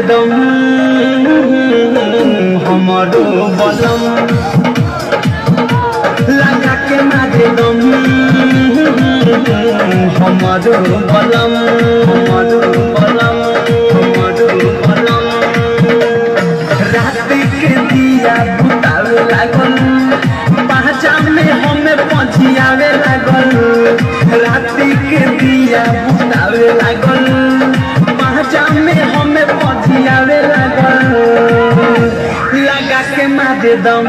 दम हमारो बलम लगा के मारे दम हमारो बलम हमारो बलम हमारो बलम रात के दिया बुतावे लागल पहचा में हमें पहुँचियावे लागल रात के दिया बुतावे लागल पहचा में हमें पहुँचियावे लागल लगा के मारे दम